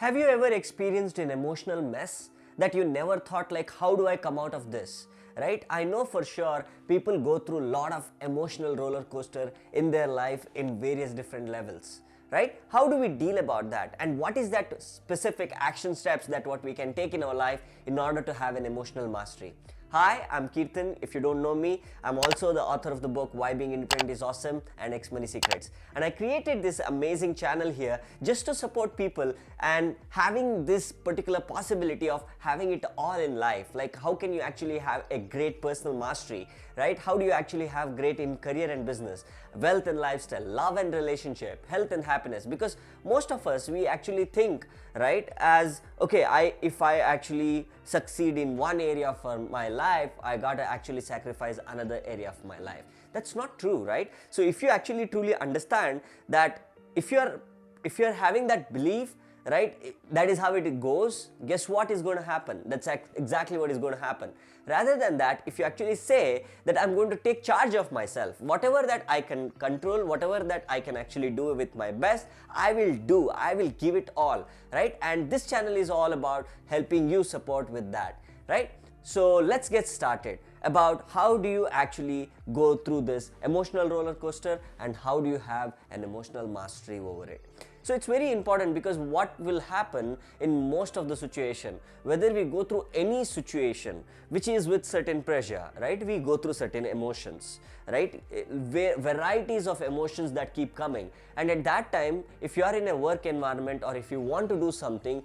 Have you ever experienced an emotional mess that you never thought like, how do I come out of this? Right? I know for sure people go through a lot of emotional roller coaster in their life in various different levels. Right? How do we deal about that? And what is that specific action steps that what we can take in our life in order to have an emotional mastery? Hi, I'm Keerthan. If you don't know me, I'm also the author of the book Why Being Independent is Awesome and XMoney Secrets. And I created this amazing channel here just to support people and having this particular possibility of having it all in life. Like, how can you actually have a great personal mastery, right? How do you actually have great in career and business, wealth and lifestyle, love and relationship, health and happiness? Because most of us, we actually think, right, as okay, if I actually succeed in one area for my life, I gotta actually sacrifice another area of my life. That's not true, right? So if you actually truly understand that, if you're having that belief, right, that is how it goes, guess what is going to happen? That's exactly what is going to happen. Rather than that, if you actually say that I'm going to take charge of myself, whatever that I can control, whatever that I can actually do with my best, I will do, I will give it all, right? And this channel is all about helping you support with that, right? So let's get started about how do you actually go through this emotional roller coaster and how do you have an emotional mastery over it. So it's very important, because what will happen in most of the situation, whether we go through any situation which is with certain pressure, right, we go through certain emotions, right, varieties of emotions that keep coming, and at that time, if you are in a work environment or if you want to do something,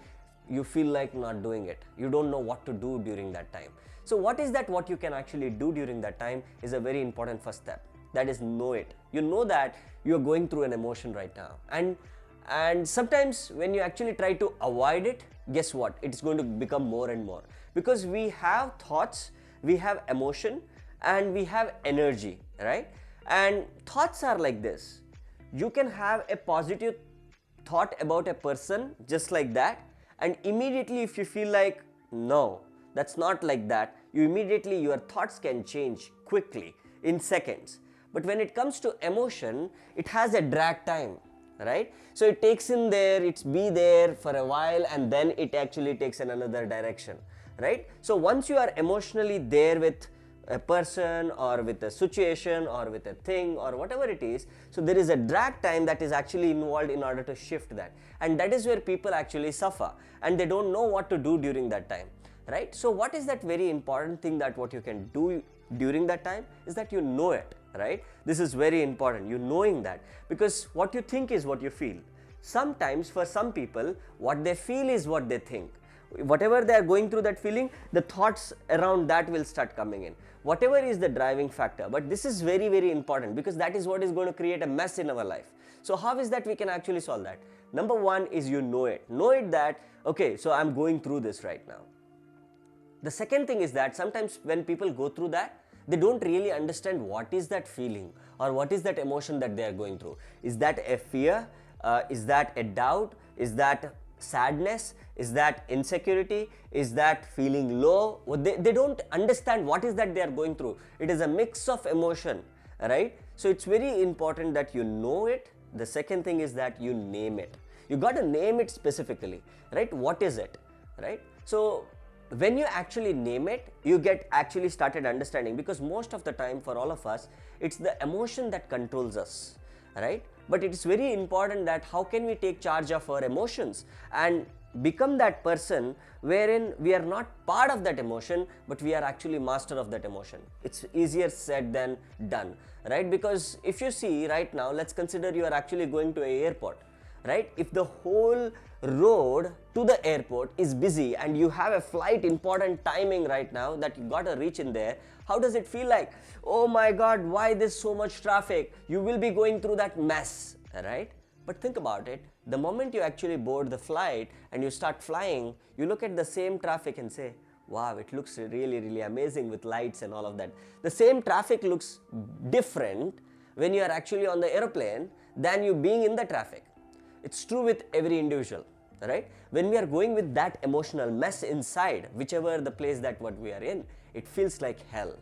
you feel like not doing it. You don't know what to do during that time. So what is that what you can actually do during that time is a very important first step. That is, know it. You know that you are going through an emotion right now. And sometimes when you actually try to avoid it, guess what? It's going to become more and more. Because we have thoughts, we have emotion, and we have energy, right? And thoughts are like this. You can have a positive thought about a person just like that, and immediately if you feel like, no, that's not like that, you immediately, your thoughts can change quickly in seconds. But when it comes to emotion, it has a drag time, right? So it takes in there, it's be there for a while, and then it actually takes in another direction, right? So once you are emotionally there with a person or with a situation or with a thing or whatever it is, so there is a drag time that is actually involved in order to shift that, and that is where people actually suffer and they don't know what to do during that time, right? So what is that very important thing that what you can do during that time is that you know it, right? This is very important, you knowing that, because what you think is what you feel. Sometimes for some people, what they feel is what they think. Whatever they are going through that feeling, the thoughts around that will start coming in. Whatever is the driving factor, but this is very, very important, because that is what is going to create a mess in our life. So how is that we can actually solve that? Number one is you know it. Know it that, okay, so I'm going through this right now. The second thing is that sometimes when people go through that, they don't really understand what is that feeling or what is that emotion that they are going through. Is that a fear? Is that a doubt? Is that sadness? Is that insecurity? Is that feeling low? They don't understand what is that they are going through. It is a mix of emotion, right? So it's very important that you know it. The second thing is that you name it. You got to name it specifically, right? What is it, right? So when you actually name it, you get actually started understanding, because most of the time for all of us, it's the emotion that controls us, right? But it's very important that how can we take charge of our emotions and become that person wherein we are not part of that emotion, but we are actually master of that emotion. It's easier said than done, right? Because if you see right now, let's consider you are actually going to an airport, right? If the whole road to the airport is busy and you have a flight important timing right now that you gotta reach in there, how does it feel like? Oh my God, why there's so much traffic? You will be going through that mess, right? But think about it. The moment you actually board the flight and you start flying, you look at the same traffic and say, wow, it looks really, really amazing with lights and all of that. The same traffic looks different when you are actually on the airplane than you being in the traffic. It's true with every individual, right? When we are going with that emotional mess inside, whichever the place that what we are in, it feels like hell.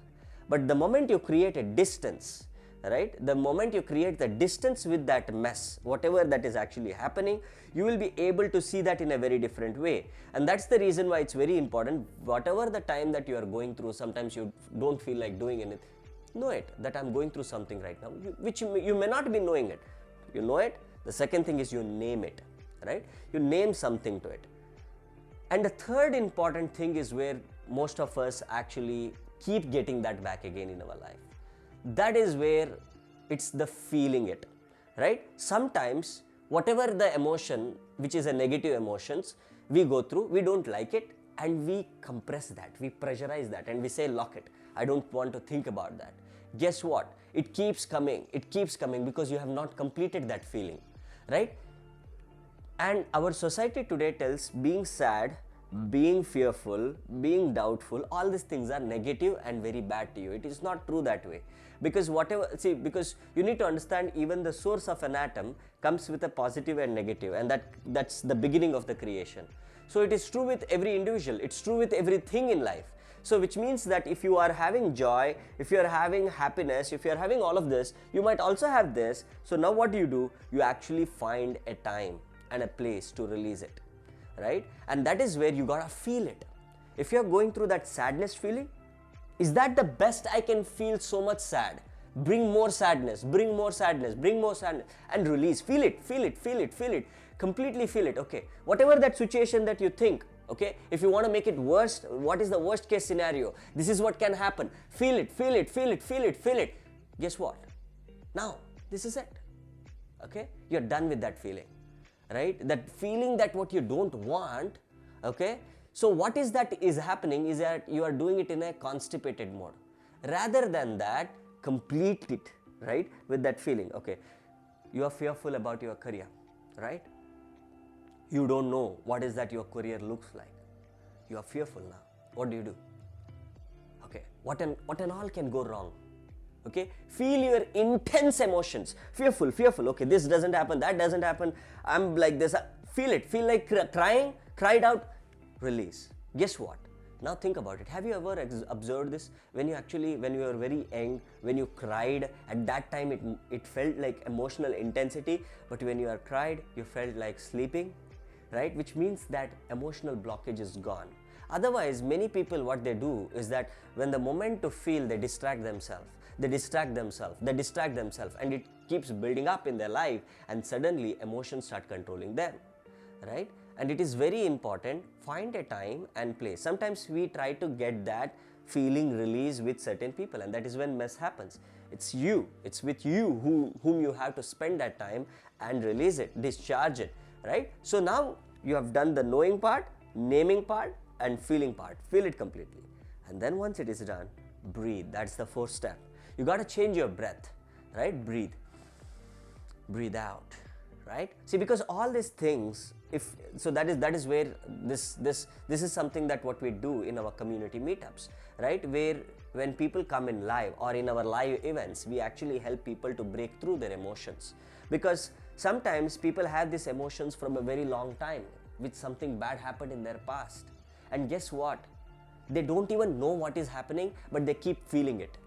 But the moment you create a distance right? The moment you create the distance with that mess, whatever that is actually happening, you will be able to see that in a very different way. And that's the reason why it's very important, whatever the time that you are going through, sometimes you don't feel like doing anything, know it that I'm going through something right now, which you may not be knowing it. You know it. The second thing is you name it, right? You name something to it. And the third important thing is where most of us actually keep getting that back again in our life. That is where it's the feeling it, right? Sometimes whatever the emotion, which is a negative emotions, we go through, we don't like it, and we compress that, we pressurize that, and we say lock it. I don't want to think about that. Guess what? It keeps coming because you have not completed that feeling, right? And our society today tells being sad, being fearful, being doubtful, all these things are negative and very bad to you. It is not true that way. Because because you need to understand, even the source of an atom comes with a positive and negative, and that's the beginning of the creation. So it is true with every individual, it's true with everything in life. So which means that if you are having joy, if you are having happiness, if you are having all of this, you might also have this. So now what do? You actually find a time and a place to release it, right? And that is where you gotta feel it. If you're going through that sadness feeling, is that the best I can feel so much sad? Bring more sadness, bring more sadness, bring more sadness, and release. Feel it, feel it, feel it, feel it. Completely feel it, okay? Whatever that situation that you think, okay? If you want to make it worse, what is the worst case scenario? This is what can happen. Feel it, feel it, feel it, feel it, feel it. Guess what? Now, this is it, okay? You're done with that feeling, right? That feeling that what you don't want, okay? So what is that is happening is that you are doing it in a constipated mode. Rather than that, complete it, right? With that feeling, okay? You are fearful about your career, right? You don't know what is that your career looks like. You are fearful now. What do? Okay, what and all can go wrong? Okay, feel your intense emotions. Fearful, okay, this doesn't happen, that doesn't happen, I'm like this. Feel it, feel like crying, cried out, release. Guess what? Now think about it. Have you ever observed this? When you were very young, when you cried, at that time it felt like emotional intensity, but when you are cried, you felt like sleeping, right? Which means that emotional blockage is gone. Otherwise, many people, what they do is that when the moment to feel, they distract themselves, and it keeps building up in their life, and suddenly emotions start controlling them, right? And it is very important, find a time and place. Sometimes we try to get that feeling release with certain people, and that is when mess happens. It's with you whom you have to spend that time and release it, discharge it, right? So now you have done the knowing part, naming part, and feeling part. Feel it completely. And then once it is done, breathe. That's the fourth step. You got to change your breath, right? Breathe out, right? See, because all these things, that is where this is something that what we do in our community meetups, right? Where when people come in live or in our live events, we actually help people to break through their emotions, because sometimes people have these emotions from a very long time, which something bad happened in their past, and guess what? They don't even know what is happening, but they keep feeling it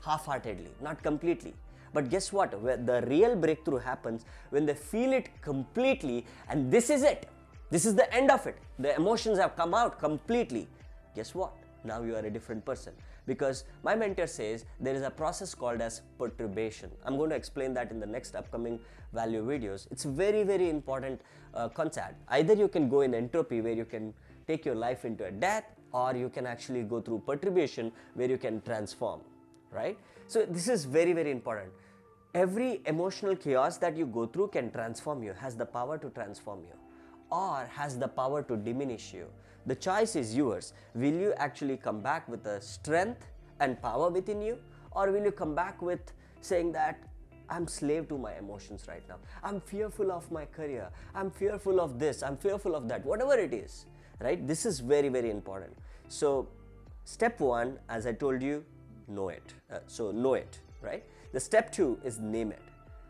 half-heartedly, not completely. But guess what? Where the real breakthrough happens when they feel it completely, and this is it. This is the end of it. The emotions have come out completely. Guess what? Now you are a different person. Because my mentor says there is a process called as perturbation. I'm going to explain that in the next upcoming value videos. It's a very, very important concept. Either you can go in entropy, where you can take your life into a death, or you can actually go through perturbation, where you can transform, right? So this is very, very important. Every emotional chaos that you go through can transform you, has the power to transform you, or has the power to diminish you. The choice is yours. Will you actually come back with the strength and power within you, or will you come back with saying that I'm slave to my emotions right now, I'm fearful of my career, I'm fearful of this, I'm fearful of that, whatever it is, right? This is very, very important. So step one, as I told you, know it. Know it, right? The step two is name it,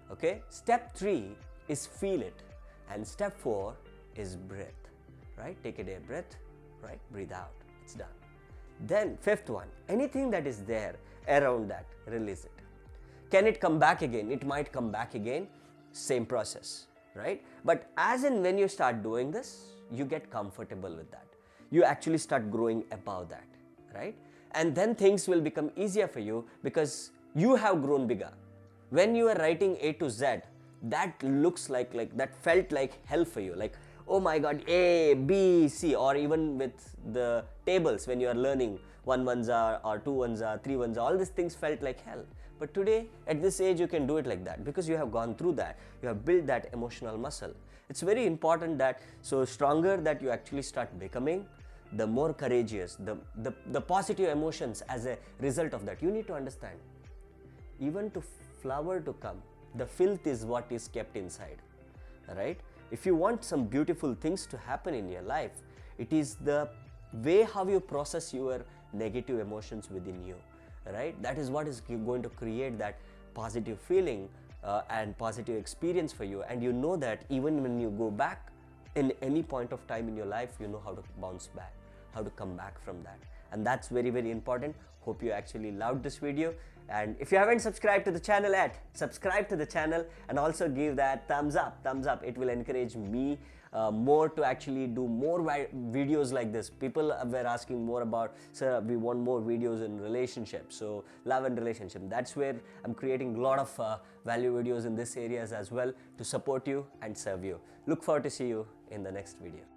okay? Step three is feel it, and step four is breath, right? Take a deep breath, right? Breathe out, it's done. Then fifth one, anything that is there around that, release it. Can it come back again? It might come back again, same process, right? But as and when you start doing this, you get comfortable with that. You actually start growing above that, right? And then things will become easier for you because you have grown bigger. When you are writing A to Z, that looks like that felt like hell for you. Like, oh my God, A, B, C, or even with the tables when you are learning 1 ones are, or 2 ones are, 3 ones are, all these things felt like hell. But today, at this age, you can do it like that because you have gone through that. You have built that emotional muscle. It's very important that, so stronger that you actually start becoming, the more courageous, the positive emotions as a result of that. You need to understand, even to flower to come, the filth is what is kept inside, right? If you want some beautiful things to happen in your life, it is the way how you process your negative emotions within you, right? That is what is going to create that positive feeling and positive experience for you. And you know that even when you go back in any point of time in your life, you know how to bounce back, how to come back from that. And that's very, very important. Hope you actually loved this video. And if you haven't subscribed to the channel yet, subscribe to the channel and also give that thumbs up. It will encourage me more to actually do more videos like this. People were asking more about, sir, we want more videos in relationships, so love and relationship. That's where I'm creating a lot of value videos in this areas as well to support you and serve you. Look forward to see you in the next video.